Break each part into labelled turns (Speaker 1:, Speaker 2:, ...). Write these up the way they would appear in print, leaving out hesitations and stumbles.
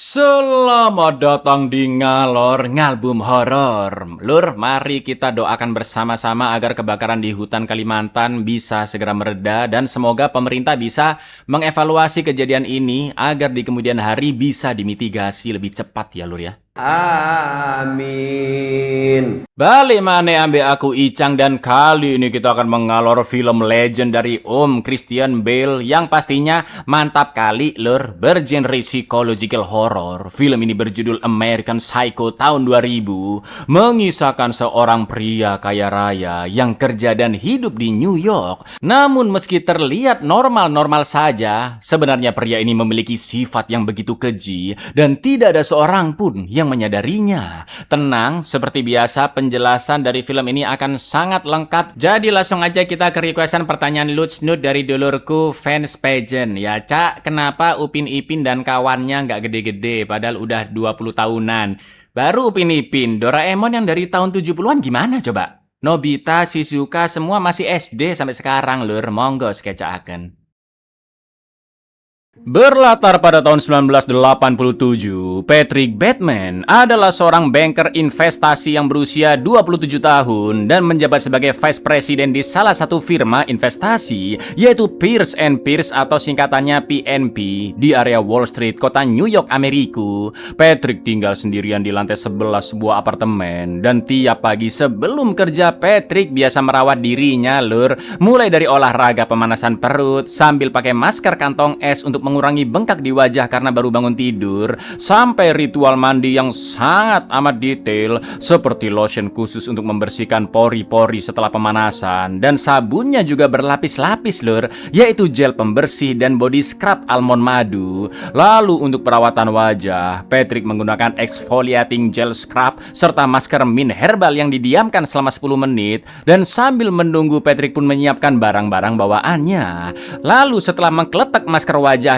Speaker 1: Selamat datang di Ngalor Ngalbum Horor. Lur, mari kita doakan bersama-sama agar kebakaran di hutan Kalimantan bisa segera mereda dan semoga pemerintah bisa mengevaluasi kejadian ini agar di kemudian hari bisa dimitigasi lebih cepat ya Lur ya.
Speaker 2: Amin.
Speaker 1: Balik mana ambil aku Icang dan kali ini kita akan mengalor film legend dari Om Christian Bale yang pastinya mantap kali lur, bergenre psychological horror. Film ini berjudul American Psycho tahun 2000, mengisahkan seorang pria kaya raya yang kerja dan hidup di New York. Namun meski terlihat normal-normal saja, sebenarnya pria ini memiliki sifat yang begitu keji dan tidak ada seorang pun yang menyadarinya. Tenang, seperti biasa penjelasan dari film ini akan sangat lengkap. Jadi langsung aja kita ke requestan pertanyaan lucu dari dulurku fans pageant. Ya Cak, kenapa Upin Ipin dan kawannya nggak gede-gede padahal udah 20 tahunan? Baru Upin Ipin, Doraemon yang dari tahun 70-an gimana coba? Nobita, Shizuka semua masih SD sampai sekarang lur. Monggo sketchaken. Berlatar pada tahun 1987, Patrick Bateman adalah seorang banker investasi yang berusia 27 tahun dan menjabat sebagai vice president di salah satu firma investasi, yaitu Pierce & Pierce atau singkatannya PNP, di area Wall Street, kota New York, Amerika. Patrick tinggal sendirian di lantai 11 sebuah apartemen, dan tiap pagi sebelum kerja, Patrick biasa merawat dirinya lur, mulai dari olahraga pemanasan perut, sambil pakai masker kantong es untuk mengurangi bengkak di wajah karena baru bangun tidur, sampai ritual mandi yang sangat amat detail seperti lotion khusus untuk membersihkan pori-pori setelah pemanasan, dan sabunnya juga berlapis-lapis lur, yaitu gel pembersih dan body scrub almond madu. Lalu untuk perawatan wajah, Patrick menggunakan exfoliating gel scrub serta masker mint herbal yang didiamkan selama 10 menit, dan sambil menunggu Patrick pun menyiapkan barang-barang bawaannya. Lalu setelah mengkeletek masker wajahnya,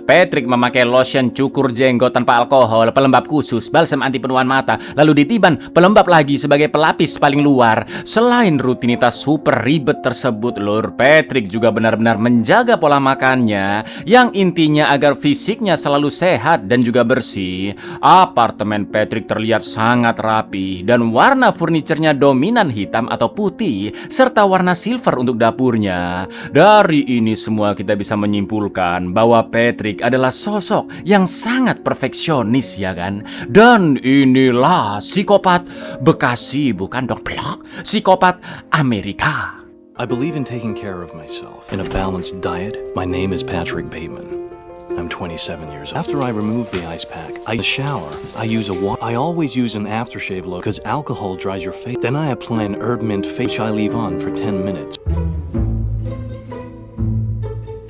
Speaker 1: Patrick memakai lotion cukur jenggot tanpa alkohol, pelembab khusus, balsam anti penuaan mata, lalu ditiban pelembab lagi sebagai pelapis paling luar. Selain rutinitas super ribet tersebut lur, Patrick juga benar-benar menjaga pola makannya, yang intinya agar fisiknya selalu sehat dan juga bersih. Apartemen Patrick terlihat sangat rapi dan warna furniturnya dominan hitam atau putih serta warna silver untuk dapurnya. Dari ini semua kita bisa menyimpulkan bahwa Patrick adalah sosok yang sangat perfeksionis ya kan. Dan inilah psikopat Bekasi, bukan dong blok, psikopat Amerika.
Speaker 3: I believe in taking care of myself in a balanced diet. My name is Patrick Bateman. I'm 27 years old. After I remove the ice pack, I shower. I always use an aftershave lotion because alcohol dries your face. Then I apply an herb mint face I leave on for 10 minutes.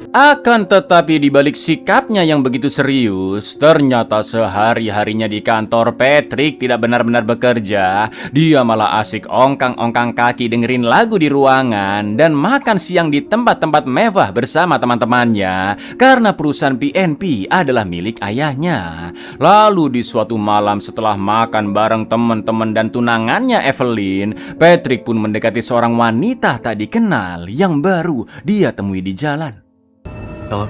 Speaker 1: Akan tetapi di balik sikapnya yang begitu serius, ternyata sehari-harinya di kantor Patrick tidak benar-benar bekerja. Dia malah asik ongkang-ongkang kaki dengerin lagu di ruangan dan makan siang di tempat-tempat mewah bersama teman-temannya karena perusahaan PNP adalah milik ayahnya. Lalu di suatu malam setelah makan bareng teman-teman dan tunangannya Evelyn, Patrick pun mendekati seorang wanita tak dikenal yang baru dia temui di jalan.
Speaker 3: Hello?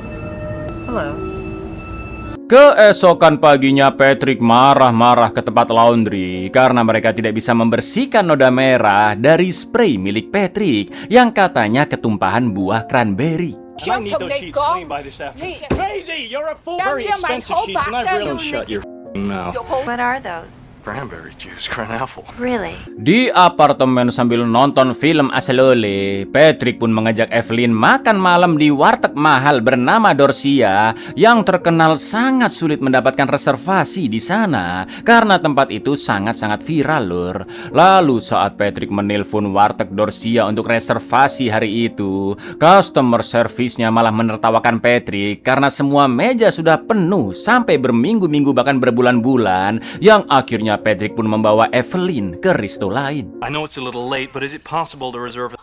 Speaker 2: Hello.
Speaker 1: Keesokan paginya Patrick marah-marah ke tempat laundry karena mereka tidak bisa membersihkan noda merah dari spray milik Patrick yang katanya ketumpahan buah cranberry.
Speaker 3: I need those sheets cleaned by this afternoon. Crazy! You're a fool! Very expensive sheets and I really... Shut your mouth.
Speaker 4: What are those?
Speaker 3: Cranberry juice, cranapple.
Speaker 4: Really?
Speaker 1: Di apartemen sambil nonton film Aslole, Patrick pun mengajak Evelyn makan malam di warteg mahal bernama Dorsia yang terkenal sangat sulit mendapatkan reservasi di sana karena tempat itu sangat-sangat viral lur. Lalu saat Patrick menelpon warteg Dorsia untuk reservasi hari itu, customer service-nya malah menertawakan Patrick karena semua meja sudah penuh sampai berminggu-minggu bahkan berbulan-bulan, yang akhirnya Patrick pun membawa Evelyn ke resto lain.
Speaker 3: I know it's a little late, but is it possible to reserve it?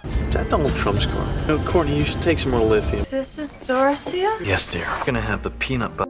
Speaker 3: Is that Donald Trump's car? No, Courtney, you should take some more lithium.
Speaker 4: This is Dorcia?
Speaker 3: Yes, dear. I'm gonna have the peanut butter.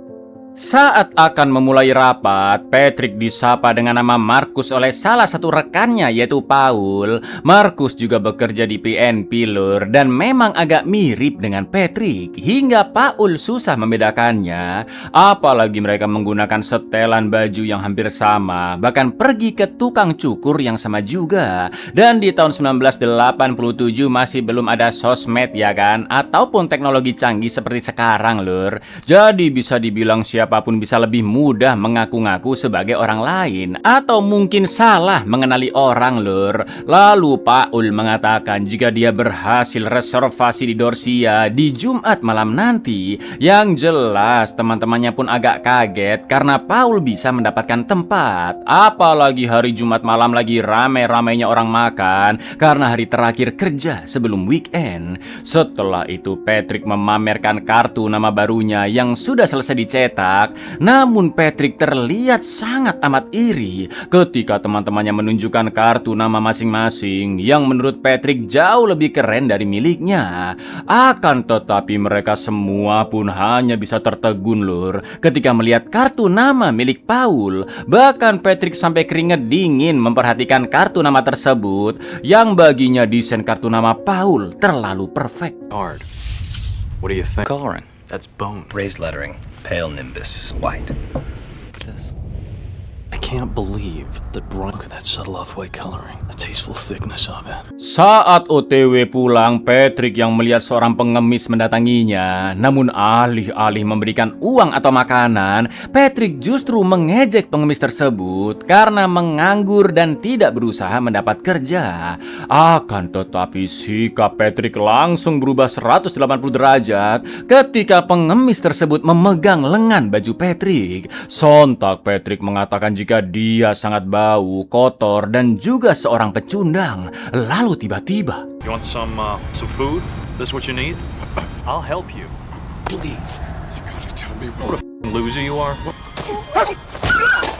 Speaker 1: Saat akan memulai rapat, Patrick disapa dengan nama Markus oleh salah satu rekannya yaitu Paul. Markus juga bekerja di PNP Lur dan memang agak mirip dengan Patrick hingga Paul susah membedakannya. Apalagi mereka menggunakan setelan baju yang hampir sama, bahkan pergi ke tukang cukur yang sama juga. Dan di tahun 1987 masih belum ada sosmed ya kan, ataupun teknologi canggih seperti sekarang Lur. Jadi bisa dibilang siapapun bisa lebih mudah mengaku-ngaku sebagai orang lain atau mungkin salah mengenali orang Lur. Lalu Paul mengatakan jika dia berhasil reservasi di Dorsia di Jumat malam nanti. Yang jelas teman-temannya pun agak kaget karena Paul bisa mendapatkan tempat. Apalagi hari Jumat malam lagi rame-ramenya orang makan karena hari terakhir kerja sebelum weekend. Setelah itu Patrick memamerkan kartu nama barunya yang sudah selesai dicetak. Namun Patrick terlihat sangat amat iri ketika teman-temannya menunjukkan kartu nama masing-masing yang menurut Patrick jauh lebih keren dari miliknya. Akan tetapi mereka semua pun hanya bisa tertegun Lur ketika melihat kartu nama milik Paul. Bahkan Patrick sampai keringet dingin memperhatikan kartu nama tersebut yang baginya desain kartu nama Paul terlalu perfect.
Speaker 3: Hard. What do you think?
Speaker 4: Coloring.
Speaker 3: That's bone.
Speaker 4: Raised lettering. Pale nimbus. White.
Speaker 3: I can't believe that look at that subtle off-white coloring. The tasteful thickness of it.
Speaker 1: Saat OTW pulang, Patrick yang melihat seorang pengemis mendatanginya. Namun alih-alih memberikan uang atau makanan, Patrick justru mengejek pengemis tersebut karena menganggur dan tidak berusaha mendapat kerja. Akan tetapi sikap Patrick langsung berubah 180 derajat ketika pengemis tersebut memegang lengan baju Patrick. Sontak Patrick mengatakan jika dia sangat bau, kotor, dan juga seorang pecundang. Lalu tiba-tiba,
Speaker 3: You want some food? This what you need? I'll help you.
Speaker 5: Please, you gotta tell me
Speaker 3: What a loser you are.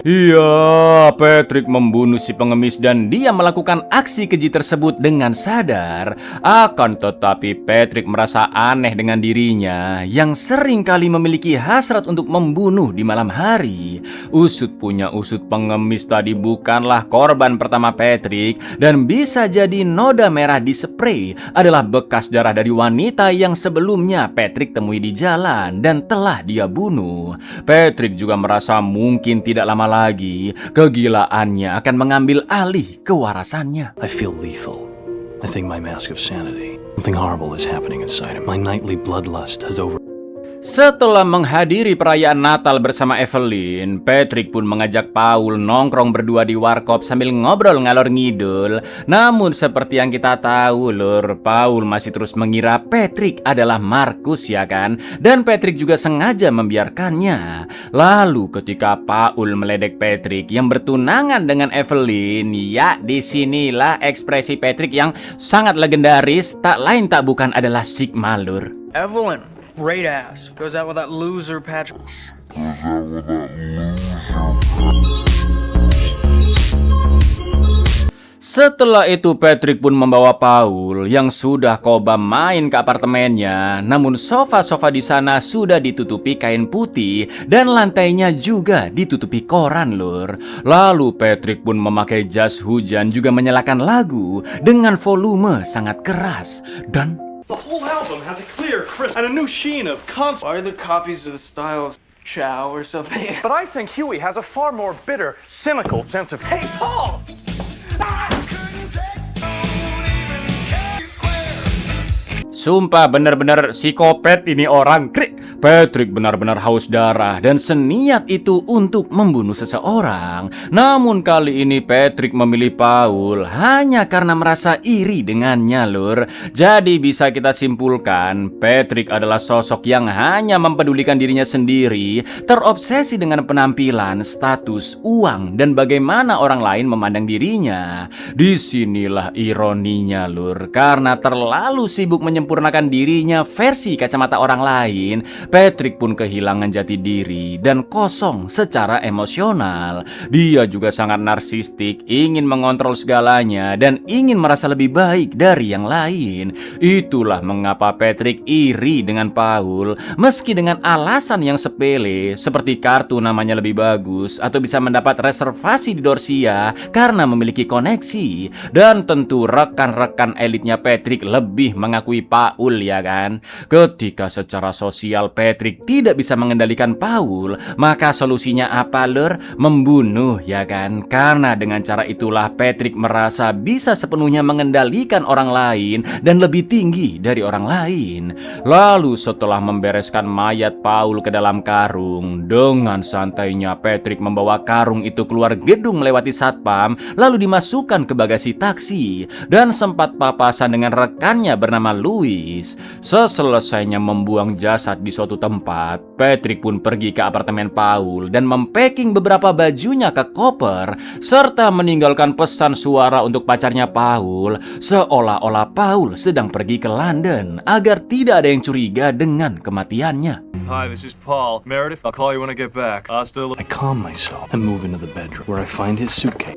Speaker 1: iya, Patrick membunuh si pengemis dan dia melakukan aksi keji tersebut dengan sadar. Akan tetapi Patrick merasa aneh dengan dirinya yang sering kali memiliki hasrat untuk membunuh di malam hari. Usut punya usut, pengemis tadi bukanlah korban pertama Patrick dan bisa jadi noda merah di spray adalah bekas darah dari wanita yang sebelumnya Patrick temui di jalan dan telah dia bunuh. Patrick juga merasa mungkin tidak lama lagi kegilaannya akan mengambil alih kewarasannya.
Speaker 3: I feel lethal. I think my mask of sanity. Something horrible is happening inside him. My nightly bloodlust has over.
Speaker 1: Setelah menghadiri perayaan Natal bersama Evelyn, Patrick pun mengajak Paul nongkrong berdua di warkop sambil ngobrol ngalor ngidul. Namun seperti yang kita tahu Lur, Paul masih terus mengira Patrick adalah Markus ya kan? Dan Patrick juga sengaja membiarkannya. Lalu ketika Paul meledek Patrick yang bertunangan dengan Evelyn, ya disinilah ekspresi Patrick yang sangat legendaris, tak lain tak bukan adalah Sigma Lur.
Speaker 6: Evelyn, great ass. Goes out with that loser Patrick.
Speaker 1: Setelah itu Patrick pun membawa Paul yang sudah coba main ke apartemennya. Namun sofa-sofa di sana sudah ditutupi kain putih dan lantainya juga ditutupi koran Lur. Lalu Patrick pun memakai jas hujan juga menyalakan lagu dengan volume sangat keras dan
Speaker 7: The whole album has a clear, crisp, and a new sheen of constant.
Speaker 6: Are there copies of the style of Chow or something?
Speaker 7: But I think Huey has a far more bitter, cynical sense of, hey, Paul!
Speaker 1: sumpah benar-benar psikopat ini orang. Patrick benar-benar haus darah dan seniat itu untuk membunuh seseorang. Namun kali ini Patrick memilih Paul hanya karena merasa iri dengannya Lur. Jadi bisa kita simpulkan Patrick adalah sosok yang hanya mempedulikan dirinya sendiri, terobsesi dengan penampilan, status, uang, dan bagaimana orang lain memandang dirinya. Disinilah ironinya Lur, karena terlalu sibuk menyempurnakan menyempurnakan dirinya versi kacamata orang lain, Patrick pun kehilangan jati diri dan kosong secara emosional. Dia juga sangat narsistik, ingin mengontrol segalanya dan ingin merasa lebih baik dari yang lain. Itulah mengapa Patrick iri dengan Paul, meski dengan alasan yang sepele seperti kartu namanya lebih bagus atau bisa mendapat reservasi di Dorsia karena memiliki koneksi. Dan tentu rekan-rekan elitnya Patrick lebih mengakui Paul, ya kan? Ketika secara sosial Patrick tidak bisa mengendalikan Paul, maka solusinya apa, Lur? Membunuh, ya kan? Karena dengan cara itulah Patrick merasa bisa sepenuhnya mengendalikan orang lain dan lebih tinggi dari orang lain. Lalu setelah membereskan mayat Paul ke dalam karung, dengan santainya Patrick membawa karung itu keluar gedung melewati satpam, lalu dimasukkan ke bagasi taksi dan sempat papasan dengan rekannya bernama Louis. Seselesainya membuang jasad di suatu tempat, Patrick pun pergi ke apartemen Paul dan mempacking beberapa bajunya ke koper serta meninggalkan pesan suara untuk pacarnya Paul, seolah-olah Paul sedang pergi ke London agar tidak ada yang curiga dengan kematiannya.
Speaker 8: Hi, this is Paul. Meredith, I'll call you when I get back.
Speaker 3: I calm myself and move into the bedroom where I find his suitcase.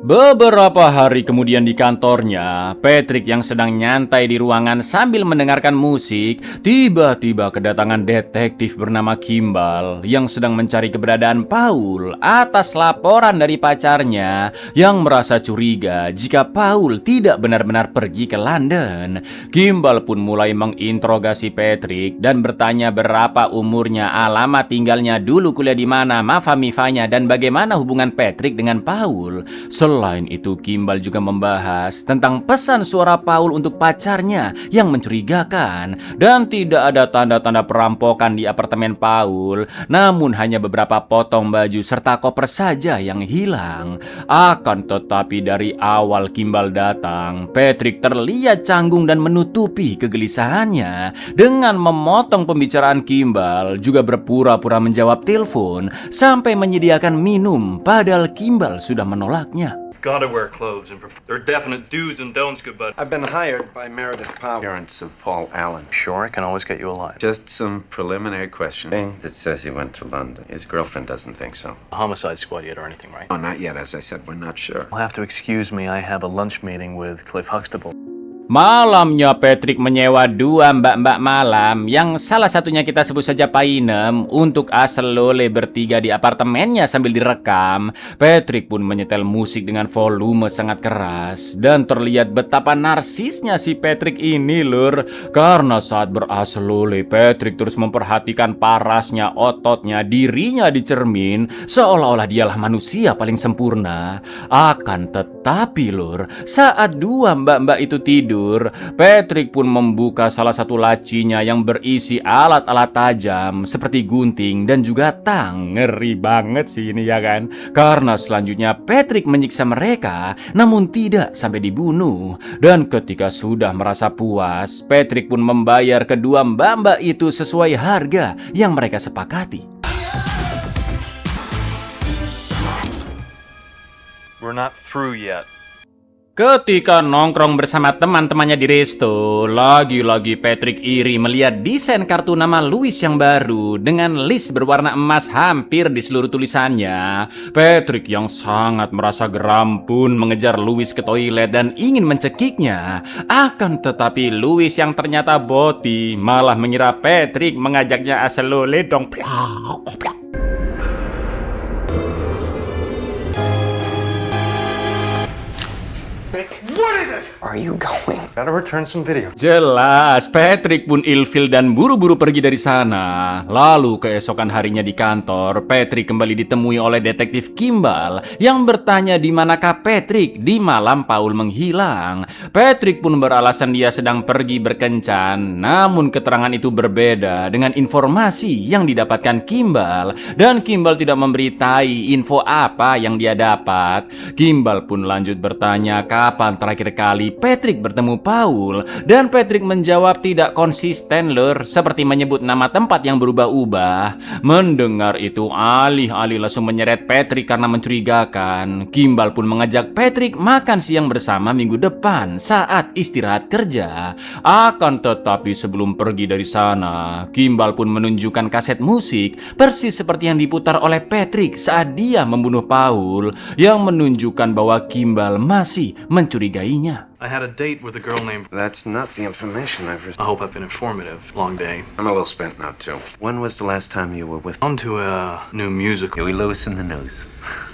Speaker 1: Beberapa hari kemudian di kantornya, Patrick yang sedang nyantai di ruangan sambil mendengarkan musik, tiba-tiba kedatangan detektif bernama Kimball yang sedang mencari keberadaan Paul atas laporan dari pacarnya yang merasa curiga jika Paul tidak benar-benar pergi ke London. Kimball pun mulai menginterogasi Patrick dan bertanya berapa umurnya, alamat tinggalnya, dulu kuliah di mana, mafamifanya, dan bagaimana hubungan Patrick dengan Paul. Selain itu, Kimball juga membahas tentang pesan suara Paul untuk pacarnya yang mencurigakan, dan tidak ada tanda-tanda perampokan di apartemen Paul, namun hanya beberapa potong baju serta koper saja yang hilang. Akan tetapi dari awal Kimball datang, Patrick terlihat canggung dan menutupi kegelisahannya dengan memotong pembicaraan Kimball, juga berpura-pura menjawab telepon sampai menyediakan minum padahal Kimball sudah menolaknya.
Speaker 8: Gotta wear clothes and there are definite do's and don'ts, good bud.
Speaker 2: I've been hired by Meredith Powell, parents of Paul Allen.
Speaker 4: Sure, I can always get you alive.
Speaker 2: Just some preliminary questioning that says he went to London. His girlfriend doesn't think so.
Speaker 4: A homicide squad yet or anything, right?
Speaker 2: Oh, not yet. As I said, we're not sure.
Speaker 4: You'll have to excuse me, I have a lunch meeting with Cliff Huxtable.
Speaker 1: Malamnya Patrick menyewa dua mbak-mbak malam yang salah satunya kita sebut saja Painem untuk asal lole bertiga di apartemennya sambil direkam. Patrick pun menyetel musik dengan volume sangat keras dan terlihat betapa narsisnya si Patrick ini, Lur. Karena saat berasal lole, Patrick terus memperhatikan parasnya ototnya, dirinya di cermin seolah-olah dialah manusia paling sempurna. Akan tetapi, Lur, saat dua mbak-mbak itu tidur, Patrick pun membuka salah satu lacinya yang berisi alat-alat tajam seperti gunting dan juga tang. Ngeri banget sih ini, ya kan? Karena selanjutnya Patrick menyiksa mereka namun tidak sampai dibunuh. Dan ketika sudah merasa puas, Patrick pun membayar kedua mbak-mbak itu sesuai harga yang mereka sepakati.
Speaker 8: We're not through yet.
Speaker 1: Ketika nongkrong bersama teman-temannya di resto, lagi-lagi Patrick iri melihat desain kartu nama Louis yang baru dengan list berwarna emas hampir di seluruh tulisannya. Patrick yang sangat merasa geram pun mengejar Louis ke toilet dan ingin mencekiknya. Akan tetapi Louis yang ternyata boti malah mengira Patrick mengajaknya asal lole dong.
Speaker 4: Are you going?
Speaker 7: Gotta return some video.
Speaker 1: Jelas, Patrick pun ilfil dan buru-buru pergi dari sana. Lalu keesokan harinya di kantor, Patrick kembali ditemui oleh detektif Kimball yang bertanya di manakah Patrick di malam Paul menghilang. Patrick pun beralasan dia sedang pergi berkencan, namun keterangan itu berbeda dengan informasi yang didapatkan Kimball, dan Kimball tidak memberitai info apa yang dia dapat. Kimball pun lanjut bertanya kapan terakhir kali Patrick bertemu Paul, dan Patrick menjawab tidak konsisten lur, seperti menyebut nama tempat yang berubah-ubah. Mendengar itu, alih-alih langsung menyeret Patrick karena mencurigakan, Kimball pun mengajak Patrick makan siang bersama minggu depan saat istirahat kerja. Akan tetapi sebelum pergi dari sana, Kimball pun menunjukkan kaset musik persis seperti yang diputar oleh Patrick saat dia membunuh Paul, yang menunjukkan bahwa Kimball masih mencurigainya.
Speaker 4: I had a date with a girl named.
Speaker 2: That's not the information I've received.
Speaker 4: I hope I've been informative. Long day.
Speaker 2: I'm a little spent now, too. When was the last time you were with
Speaker 4: On to a new musical.
Speaker 2: Huey Lewis in the News?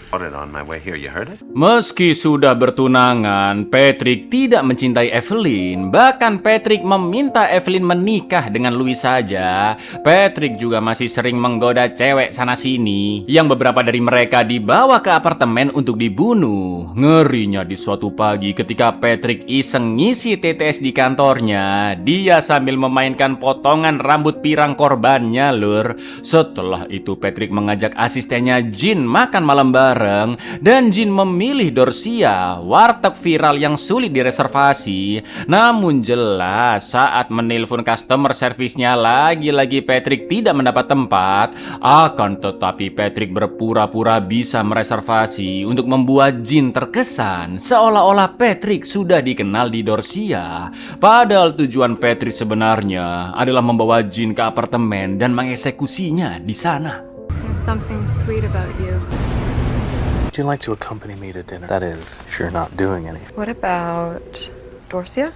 Speaker 2: Bought it on my way here, you heard it?
Speaker 1: Meski sudah bertunangan, Patrick tidak mencintai Evelyn. Bahkan Patrick meminta Evelyn menikah dengan Louis saja. Patrick juga masih sering menggoda cewek sana-sini, yang beberapa dari mereka dibawa ke apartemen untuk dibunuh. Ngerinya di suatu pagi ketika Patrick iseng ngisi TTS di kantornya, dia sambil memainkan potongan rambut pirang korbannya lur. Setelah itu Patrick mengajak asistennya Jean makan malam bareng, dan Jean memilih Dorsia, warteg viral yang sulit direservasi. Namun jelas saat menelpon customer service-nya, lagi-lagi Patrick tidak mendapat tempat. Akan tetapi Patrick berpura-pura bisa mereservasi untuk membuat Jean terkesan seolah-olah Patrick sudah dikenal di Dorsia. Padahal tujuan Patrick sebenarnya adalah membawa Jean ke apartemen dan mengeksekusinya di sana.
Speaker 9: There's something sweet about you.
Speaker 4: Would you like to accompany me to dinner? That is, if you're not doing anything.
Speaker 10: What about Dorsia?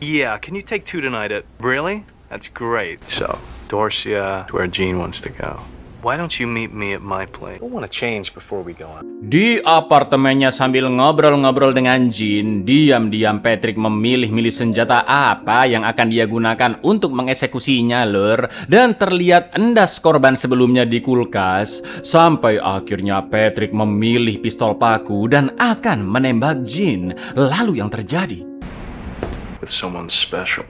Speaker 4: Yeah, can you take 2 tonight at. Really? That's great. So, Dorsia, where Jean wants to go. Why don't you meet me at my place? I want to change before we go out.
Speaker 1: Di apartemennya sambil ngobrol-ngobrol dengan Jean, diam-diam Patrick memilih-milih senjata apa yang akan dia gunakan untuk mengeksekusinya lur. Dan terlihat endas korban sebelumnya di kulkas. Sampai akhirnya Patrick memilih pistol paku dan akan menembak Jean. Lalu yang terjadi?
Speaker 4: With someone special.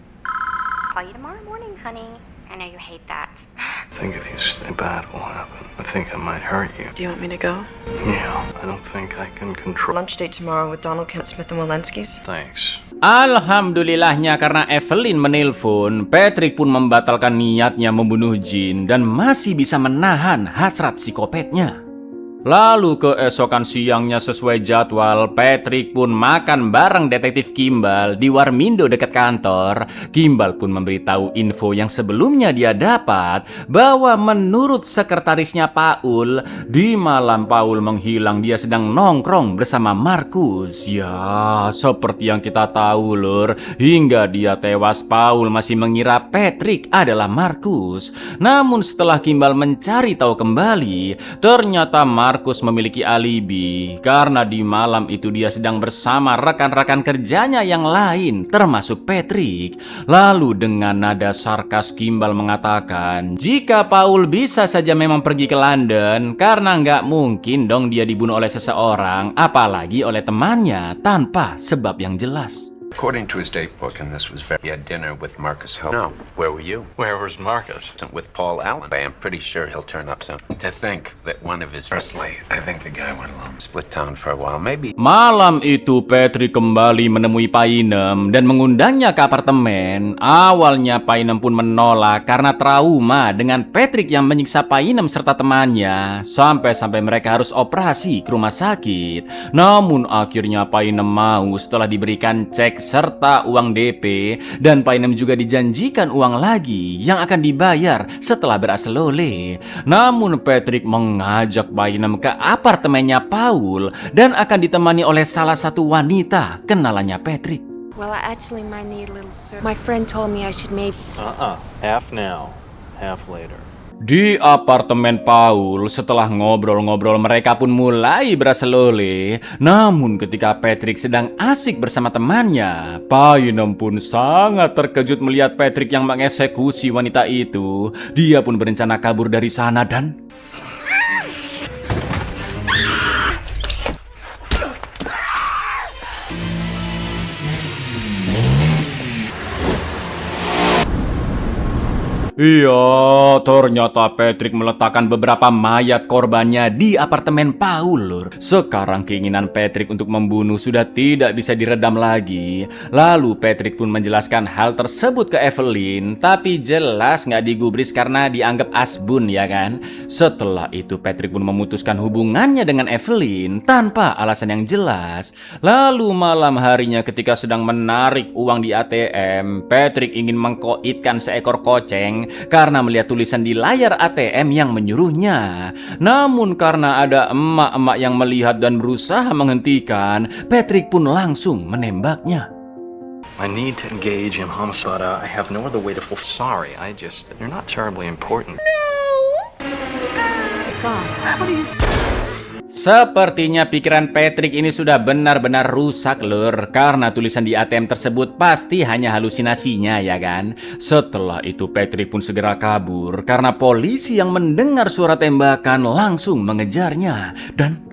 Speaker 11: Call you tomorrow morning, honey. I know you hate that.
Speaker 4: I think if you stay bad will happen. I think I might hurt you.
Speaker 10: Do you want me to go?
Speaker 4: Yeah, I don't think I can control.
Speaker 10: Lunch date tomorrow with Donald Kent Smith and Walensky's.
Speaker 4: Thanks.
Speaker 1: Alhamdulillahnya karena Evelyn menelpon, Patrick pun membatalkan niatnya membunuh Jean dan masih bisa menahan hasrat psikopatnya. Lalu keesokan siangnya sesuai jadwal, Patrick pun makan bareng detektif Kimball di Warmindo dekat kantor. Kimball pun memberitahu info yang sebelumnya dia dapat, bahwa menurut sekretarisnya Paul, di malam Paul menghilang dia sedang nongkrong bersama Marcus. Ya, seperti yang kita tahu lur, hingga dia tewas Paul masih mengira Patrick adalah Marcus. Namun setelah Kimball mencari tahu kembali, ternyata Marcus memiliki alibi karena di malam itu dia sedang bersama rekan-rekan kerjanya yang lain termasuk Patrick. Lalu dengan nada sarkas Kimball mengatakan jika Paul bisa saja memang pergi ke London karena nggak mungkin dong dia dibunuh oleh seseorang, apalagi oleh temannya tanpa sebab yang jelas.
Speaker 2: According to his date book, and this was he had dinner with Marcus Hope. No, where were you?
Speaker 8: Where was Marcus?
Speaker 2: With Paul Allen. I am pretty sure he'll turn up soon. To think that one of his firstly, I think the guy went along. Split town for a while, maybe.
Speaker 1: Malam itu Patrick kembali menemui Painem dan mengundangnya ke apartemen. Awalnya Painem pun menolak karena trauma dengan Patrick yang menyiksa Painem serta temannya, sampai-sampai mereka harus operasi ke rumah sakit. Namun akhirnya Painem mau setelah diberikan cek serta uang DP, dan Painem juga dijanjikan uang lagi yang akan dibayar setelah berhasil loleh. Namun Patrick mengajak Painem ke apartemennya Paul dan akan ditemani oleh salah satu wanita kenalannya Patrick.
Speaker 9: Well, I actually might need a little service. My friend told me I should maybe...
Speaker 4: Half now, half later.
Speaker 1: Di apartemen Paul, setelah ngobrol-ngobrol mereka pun mulai berasa loleh. Namun ketika Patrick sedang asik bersama temannya, Painem pun sangat terkejut melihat Patrick yang mengeksekusi wanita itu. Dia pun berencana kabur dari sana dan... Iya, ternyata Patrick meletakkan beberapa mayat korbannya di apartemen Paul, Lur. Sekarang keinginan Patrick untuk membunuh sudah tidak bisa diredam lagi. Lalu Patrick pun menjelaskan hal tersebut ke Evelyn, tapi jelas nggak digubris karena dianggap asbun, ya kan? Setelah itu Patrick pun memutuskan hubungannya dengan Evelyn tanpa alasan yang jelas. Lalu malam harinya ketika sedang menarik uang di ATM, Patrick ingin mengkoitkan seekor koceng karena melihat tulisan di layar ATM yang menyuruhnya. Namun karena ada emak-emak yang melihat dan berusaha menghentikan, Patrick pun langsung menembaknya.
Speaker 4: I need to engage in homicide, but I have no other way to Sorry, you're not terribly important.
Speaker 1: Sepertinya pikiran Patrick ini sudah benar-benar rusak, Lur, karena tulisan di ATM tersebut pasti hanya halusinasinya, ya kan? Setelah itu Patrick pun segera kabur karena polisi yang mendengar suara tembakan langsung mengejarnya dan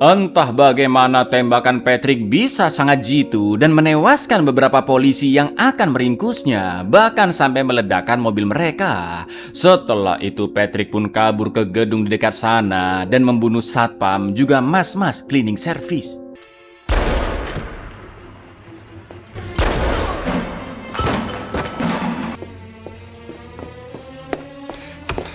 Speaker 1: entah bagaimana tembakan Patrick bisa sangat jitu dan menewaskan beberapa polisi yang akan meringkusnya, bahkan sampai meledakkan mobil mereka. Setelah itu Patrick pun kabur ke gedung di dekat sana dan membunuh satpam juga mas-mas cleaning service.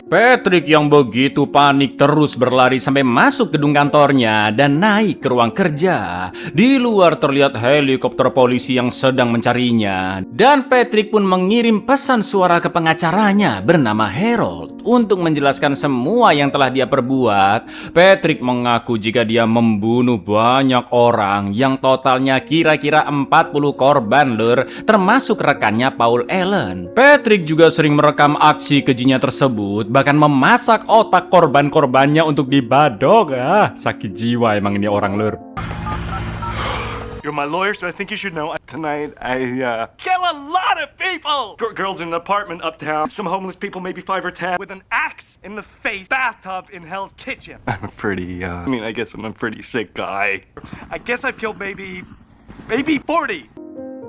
Speaker 1: Patrick yang begitu panik terus berlari sampai masuk gedung kantornya dan naik ke ruang kerja. Di luar terlihat helikopter polisi yang sedang mencarinya. Dan Patrick pun mengirim pesan suara ke pengacaranya bernama Harold untuk menjelaskan semua yang telah dia perbuat. Patrick mengaku jika dia membunuh banyak orang yang totalnya kira-kira 40 korban, Lur, termasuk rekannya Paul Allen. Patrick juga sering merekam aksi kejinya tersebut, bahkan memasak otak korban-korbannya untuk dibadok. Sakit jiwa emang ini orang, Lur.
Speaker 7: You're my lawyer, so I think you should know. Tonight, I kill a lot of people! Girls in an apartment uptown, some homeless people, maybe 5 or 10, with an axe in the face, bathtub in Hell's Kitchen.
Speaker 4: I'm I guess I'm a pretty sick guy.
Speaker 7: I guess I've killed maybe 40.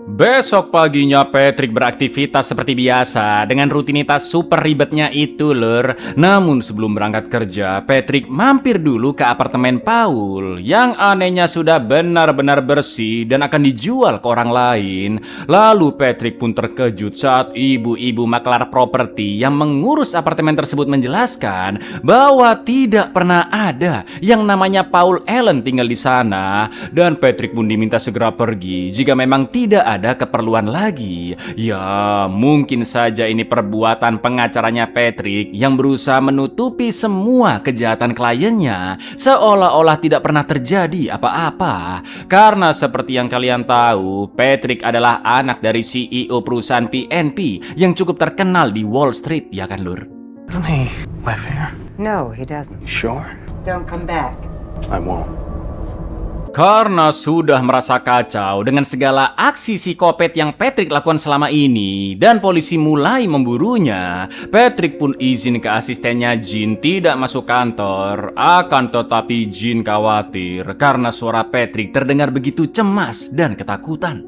Speaker 1: Besok paginya Patrick beraktivitas seperti biasa dengan rutinitas super ribetnya itu, Lur. Namun sebelum berangkat kerja, Patrick mampir dulu ke apartemen Paul yang anehnya sudah benar-benar bersih dan akan dijual ke orang lain. Lalu Patrick pun terkejut saat ibu-ibu maklar properti yang mengurus apartemen tersebut menjelaskan bahwa tidak pernah ada yang namanya Paul Allen tinggal di sana, dan Patrick pun diminta segera pergi jika memang tidak ada keperluan lagi. Ya, mungkin saja ini perbuatan pengacaranya Patrick yang berusaha menutupi semua kejahatan kliennya seolah-olah tidak pernah terjadi apa-apa. Karena seperti yang kalian tahu, Patrick adalah anak dari CEO perusahaan PNP yang cukup terkenal di Wall Street, ya kan, Lur?
Speaker 4: Doesn't he live here?
Speaker 10: No, he doesn't.
Speaker 4: Sure?
Speaker 10: Don't come back.
Speaker 4: I won't.
Speaker 1: Karena sudah merasa kacau dengan segala aksi psikopat yang Patrick lakukan selama ini dan polisi mulai memburunya, Patrick pun izin ke asistennya Jean tidak masuk kantor. Akan tetapi Jean khawatir karena suara Patrick terdengar begitu cemas dan ketakutan.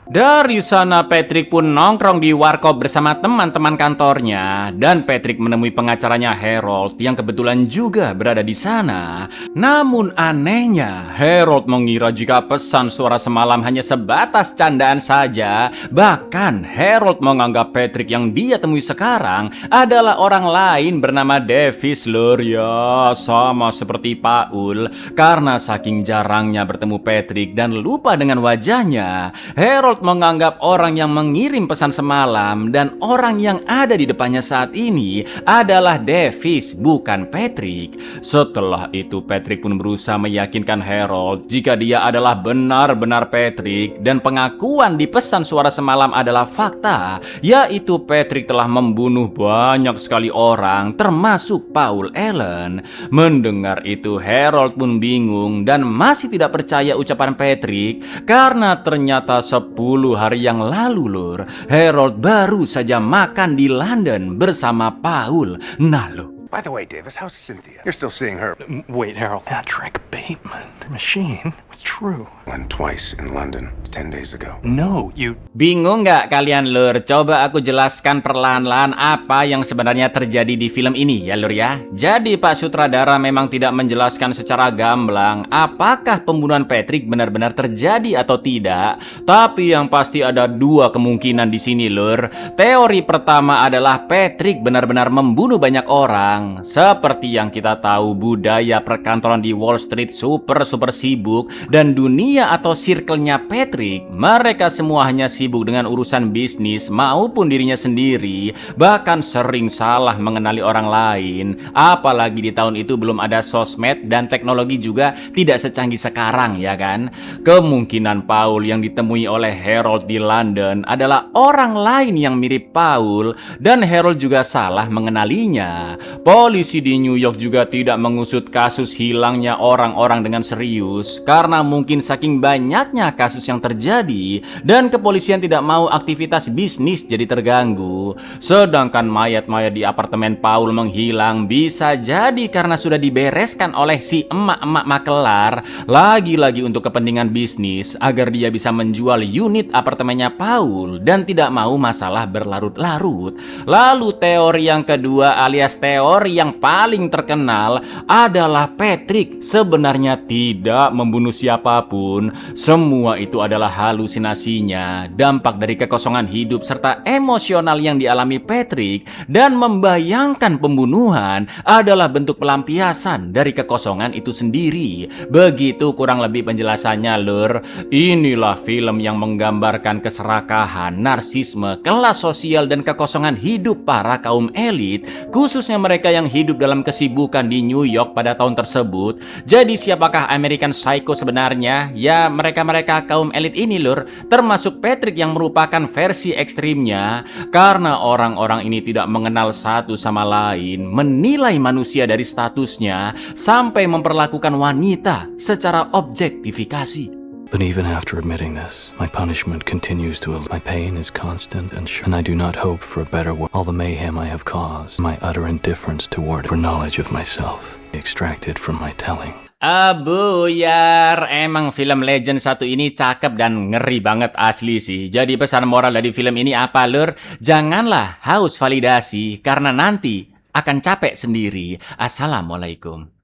Speaker 1: Dari sana Patrick pun nongkrong di warkop bersama teman-teman kantornya, dan Patrick menemui pengacaranya Harold yang kebetulan juga berada di sana. Namun anehnya, Harold mengira jika pesan suara semalam hanya sebatas candaan saja. Bahkan Harold menganggap Patrick yang dia temui sekarang adalah orang lain bernama Davis, Lur. Ya, sama seperti Paul. Karena saking jarangnya bertemu Patrick dan lupa dengan wajahnya, Harold menganggap orang yang mengirim pesan semalam dan orang yang ada di depannya saat ini adalah Davis, bukan Patrick. Setelah itu Patrick pun berusaha meyakinkan Harold jika dia adalah benar-benar Patrick dan pengakuan di pesan suara semalam adalah fakta, yaitu Patrick telah membunuh banyak sekali orang termasuk Paul Allen. Mendengar itu Harold pun bingung dan masih tidak percaya ucapan Patrick karena ternyata 10 hari yang lalu, Lur, Harold baru saja makan di London bersama Paul. Nah, lo.
Speaker 5: By the way, Davis, how's Cynthia? You're still seeing her.
Speaker 4: Wait, Harold. Patrick Bateman. machine was true.
Speaker 5: And twice in London 10 days ago.
Speaker 4: No, you...
Speaker 1: Bingung nggak kalian, Lur? Coba aku jelaskan perlahan-lahan apa yang sebenarnya terjadi di film ini ya, Lur ya. Jadi Pak Sutradara memang tidak menjelaskan secara gamblang apakah pembunuhan Patrick benar-benar terjadi atau tidak. Tapi yang pasti ada dua kemungkinan di sini, Lur. Teori pertama adalah Patrick benar-benar membunuh banyak orang. Seperti yang kita tahu, budaya perkantoran di Wall Street super sibuk, dan dunia atau circle-nya Patrick, mereka semua hanya sibuk dengan urusan bisnis maupun dirinya sendiri, bahkan sering salah mengenali orang lain. Apalagi di tahun itu belum ada sosmed dan teknologi juga tidak secanggih sekarang, ya kan? Kemungkinan Paul yang ditemui oleh Harold di London adalah orang lain yang mirip Paul, dan Harold juga salah mengenalinya. Polisi di New York juga tidak mengusut kasus hilangnya orang-orang dengan serius karena mungkin saking banyaknya kasus yang terjadi dan kepolisian tidak mau aktivitas bisnis jadi terganggu. Sedangkan mayat-mayat di apartemen Paul menghilang bisa jadi karena sudah dibereskan oleh si emak-emak makelar, lagi-lagi untuk kepentingan bisnis agar dia bisa menjual unit apartemennya Paul dan tidak mau masalah berlarut-larut. Lalu teori yang kedua alias teori yang paling terkenal adalah Patrick sebenarnya tidak membunuh siapapun. Semua itu adalah halusinasinya, dampak dari kekosongan hidup serta emosional yang dialami Patrick, dan membayangkan pembunuhan adalah bentuk pelampiasan dari kekosongan itu sendiri. Begitu kurang lebih penjelasannya, Lur. Inilah film yang menggambarkan keserakahan, narsisme, kelas sosial dan kekosongan hidup para kaum elit, khususnya mereka yang hidup dalam kesibukan di New York pada tahun tersebut. Jadi siapakah American Psycho sebenarnya? Ya mereka-mereka kaum elit ini, Lur, termasuk Patrick yang merupakan versi ekstrimnya, karena orang-orang ini tidak mengenal satu sama lain, menilai manusia dari statusnya, sampai memperlakukan wanita secara objektifikasi.
Speaker 3: But even after admitting this, my punishment continues to my pain is constant and sure, and I do not hope for a better world. All the mayhem I have caused, my utter indifference toward it, for knowledge of myself, extracted from my telling.
Speaker 1: Abuyar, emang film Legend satu ini cakep dan ngeri banget asli sih. Jadi pesan moral dari film ini apa, Lur? Janganlah haus validasi karena nanti akan capek sendiri. Assalamualaikum.